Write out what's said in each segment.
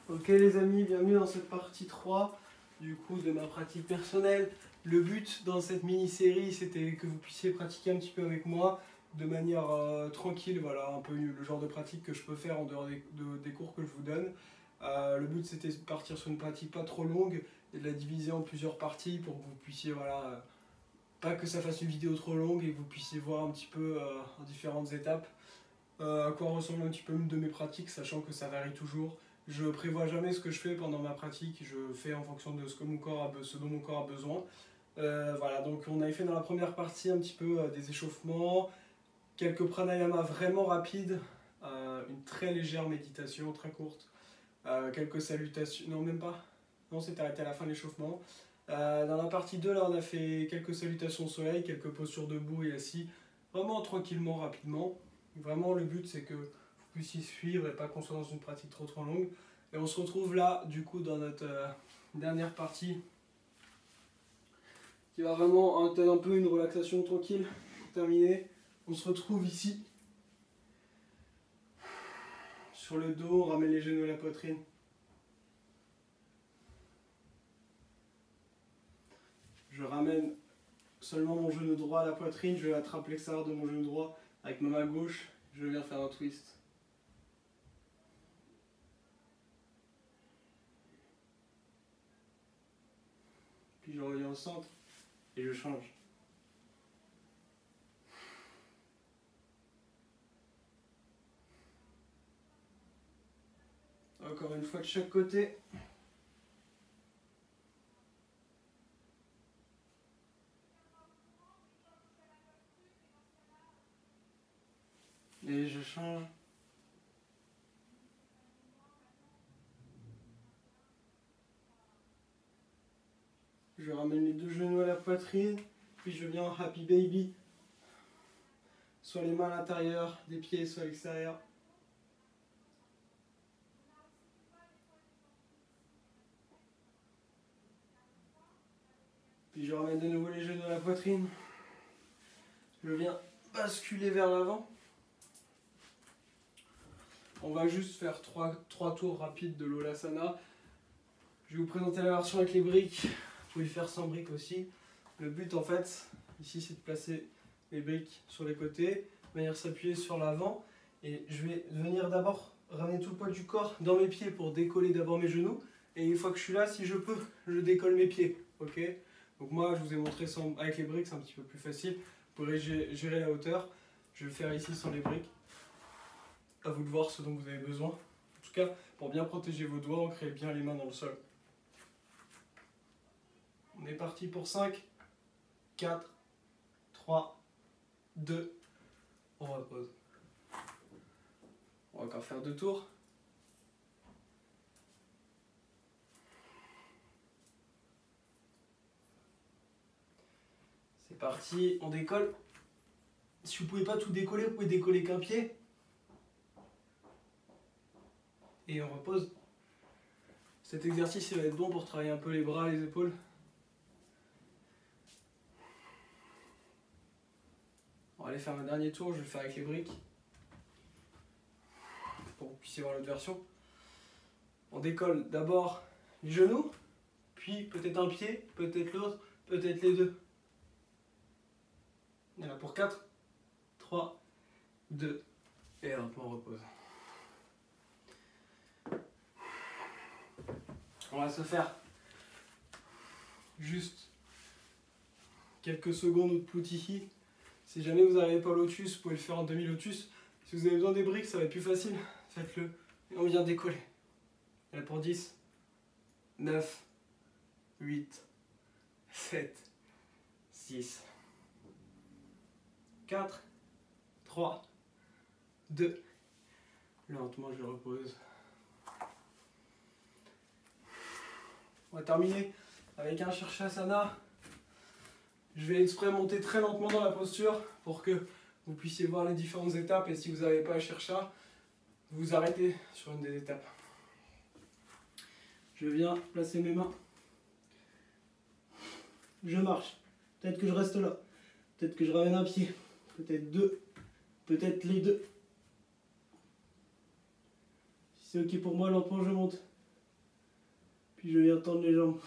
Ok les amis, bienvenue dans cette partie 3 du coup de ma pratique personnelle. Le but dans cette mini-série c'était que vous puissiez pratiquer un petit peu avec moi de manière tranquille, voilà un peu le genre de pratique que je peux faire en dehors des cours que je vous donne. Le but c'était de partir sur une pratique pas trop longue et de la diviser en plusieurs parties pour que vous puissiez, voilà, pas que ça fasse une vidéo trop longue et que vous puissiez voir un petit peu en différentes étapes à quoi ressemblent un petit peu de mes pratiques, sachant que ça varie toujours. Je prévois jamais ce que je fais pendant ma pratique, je fais en fonction de ce dont mon corps a besoin. Voilà, donc on avait fait dans la première partie un petit peu des échauffements, quelques pranayama vraiment rapides, une très légère méditation, très courte, quelques salutations, non même pas, non c'était arrêté à la fin de l'échauffement. Dans la partie 2, là on a fait quelques salutations au soleil, quelques postures debout et assis, vraiment tranquillement, rapidement. Vraiment le but c'est que vous puissiez suivre et pas qu'on soit dans une pratique trop longue. Et on se retrouve là du coup dans notre dernière partie qui va vraiment être un peu une relaxation tranquille pour terminer. On se retrouve ici sur le dos, on ramène les genoux à la poitrine. Je ramène seulement mon genou droit à la poitrine, je attrape l'extérieur de mon genou droit avec ma main gauche, je viens faire un twist. Puis je reviens au centre et je change. Encore une fois de chaque côté. Et je change. Je ramène les deux genoux à la poitrine, puis je viens en Happy Baby. Soit les mains à l'intérieur des pieds, soit à l'extérieur. Puis je ramène de nouveau les genoux à la poitrine. Je viens basculer vers l'avant. On va juste faire trois tours rapides de l'Olasana. Je vais vous présenter la version avec les briques. Vous pouvez le faire sans briques aussi. Le but en fait, ici, c'est de placer les briques sur les côtés, venir s'appuyer sur l'avant. Et je vais venir d'abord ramener tout le poids du corps dans mes pieds pour décoller d'abord mes genoux. Et une fois que je suis là, si je peux, je décolle mes pieds. Ok ? Donc moi, je vous ai montré avec les briques, c'est un petit peu plus facile. Vous pourrez gérer la hauteur. Je vais le faire ici sans les briques. À vous de voir ce dont vous avez besoin. En tout cas, pour bien protéger vos doigts, ancrez bien les mains dans le sol. On est parti pour 5, 4, 3, 2, on repose. On va encore faire 2 tours. C'est parti, on décolle. Si vous ne pouvez pas tout décoller, vous pouvez décoller qu'un pied. Et on repose. Cet exercice il va être bon pour travailler un peu les bras, les épaules. On va aller faire un dernier tour, je vais le faire avec les briques. Pour que vous puissiez voir l'autre version. On décolle d'abord les genoux, puis peut-être un pied, peut-être l'autre, peut-être les deux. Il y en a pour 4, 3, 2, et lentement on repose. On va se faire juste quelques secondes de Ploutihi. Si jamais vous n'arrivez pas au lotus, vous pouvez le faire en demi-lotus. Si vous avez besoin des briques, ça va être plus facile. Faites-le. Et on vient décoller. Il y en a pour 10, 9, 8, 7, 6, 4, 3, 2. Lentement, je repose. On va terminer avec un Shirshasana. Je vais exprès monter très lentement dans la posture pour que vous puissiez voir les différentes étapes. Et si vous n'avez pas à Shirsha, vous arrêtez sur une des étapes. Je viens placer mes mains. Je marche. Peut-être que je reste là. Peut-être que je ramène un pied. Peut-être deux. Peut-être les deux. Si c'est ok pour moi, lentement je monte. Puis je viens tendre les jambes.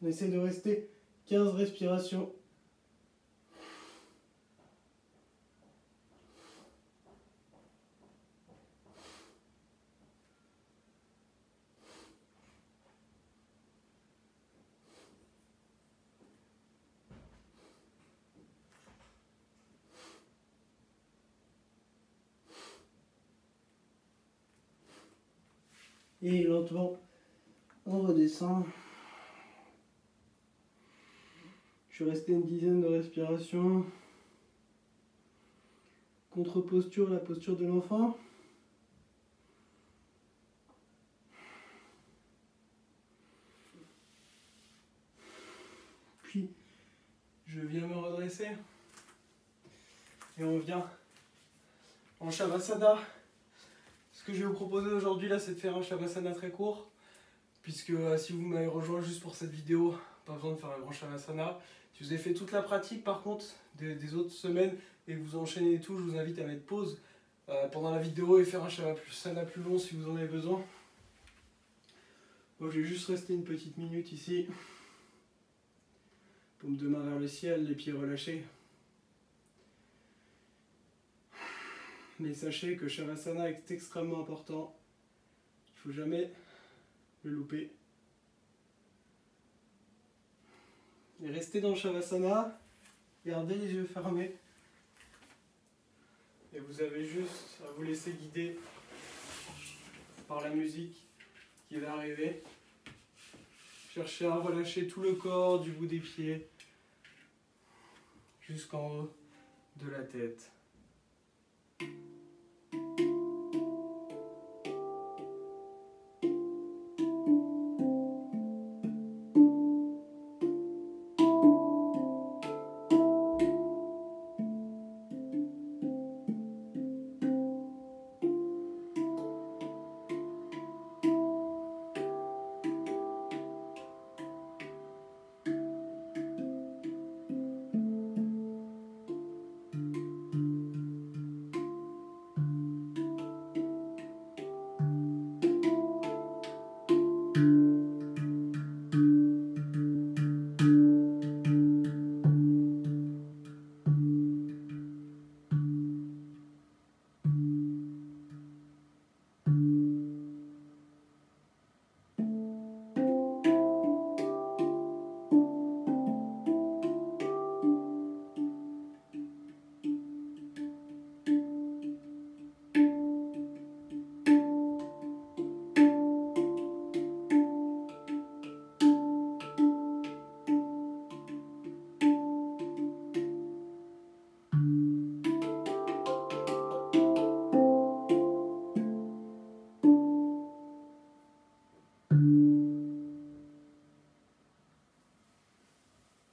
On essaie de rester 15 respirations. Et lentement, on redescend. Je suis resté une dizaine de respirations. Contre-posture, la posture de l'enfant. Puis, je viens me redresser. Et on vient en Shavasana. Ce que je vais vous proposer aujourd'hui là, c'est de faire un Shavasana très court. Puisque si vous m'avez rejoint juste pour cette vidéo, pas besoin de faire un grand Shavasana. Si vous avez fait toute la pratique par contre des autres semaines et que vous enchaînez et tout, je vous invite à mettre pause pendant la vidéo et faire un Shavasana plus long si vous en avez besoin. Moi je vais juste rester une petite minute ici. Paume de main vers le ciel, les pieds relâchés. Mais sachez que Shavasana est extrêmement important. Il ne faut jamais le louper. Et restez dans le Shavasana, gardez les yeux fermés. Et vous avez juste à vous laisser guider par la musique qui va arriver. Cherchez à relâcher tout le corps, du bout des pieds, jusqu'en haut de la tête.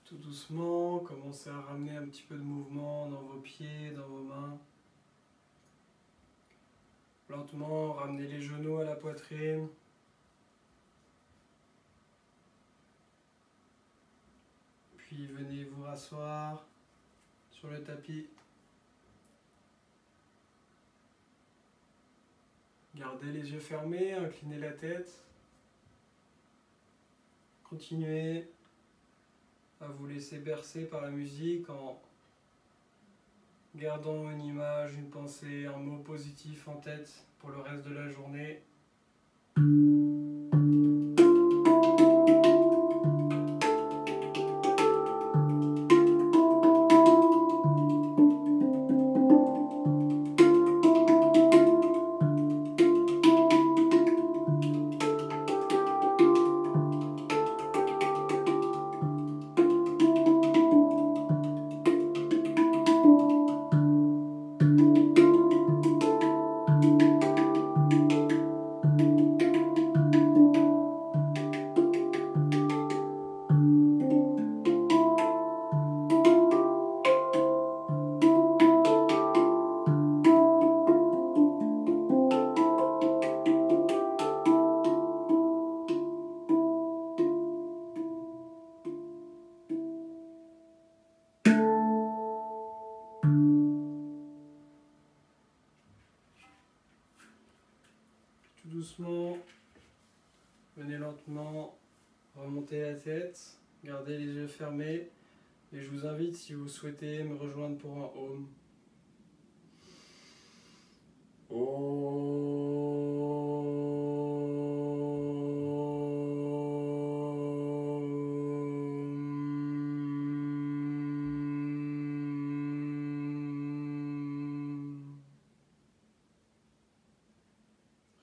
Tout doucement, commencez à ramener un petit peu de mouvement dans vos pieds, dans vos mains. Lentement, ramenez les genoux à la poitrine. Puis venez vous rasseoir sur le tapis. Gardez les yeux fermés, inclinez la tête. Continuez à vous laisser bercer par la musique en gardant une image, une pensée, un mot positif en tête pour le reste de la journée. doucement. Venez lentement. Remontez la tête. Gardez les yeux fermés. Et je vous invite, si vous souhaitez, me rejoindre pour un home.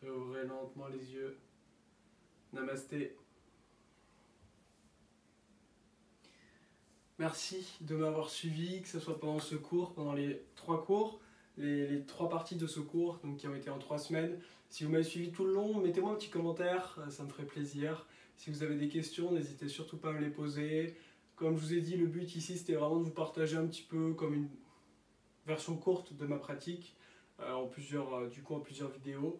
Réouvrez lentement les yeux. Namasté. Merci de m'avoir suivi, que ce soit pendant ce cours, pendant les 3 cours, les 3 parties de ce cours, donc qui ont été en 3 semaines. Si vous m'avez suivi tout le long, mettez-moi un petit commentaire, ça me ferait plaisir. Si vous avez des questions, n'hésitez surtout pas à me les poser. Comme je vous ai dit, le but ici, c'était vraiment de vous partager un petit peu comme une version courte de ma pratique, en plusieurs vidéos.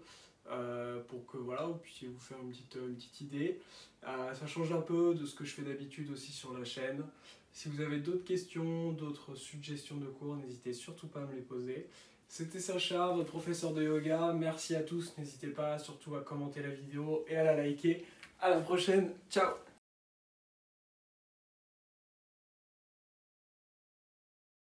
Pour que voilà, vous puissiez vous faire une petite idée. Ça change un peu de ce que je fais d'habitude aussi sur la chaîne. Si vous avez d'autres questions, d'autres suggestions de cours, n'hésitez surtout pas à me les poser. C'était Sacha, votre professeur de yoga. Merci à tous. N'hésitez pas surtout à commenter la vidéo et à la liker. À la prochaine. Ciao!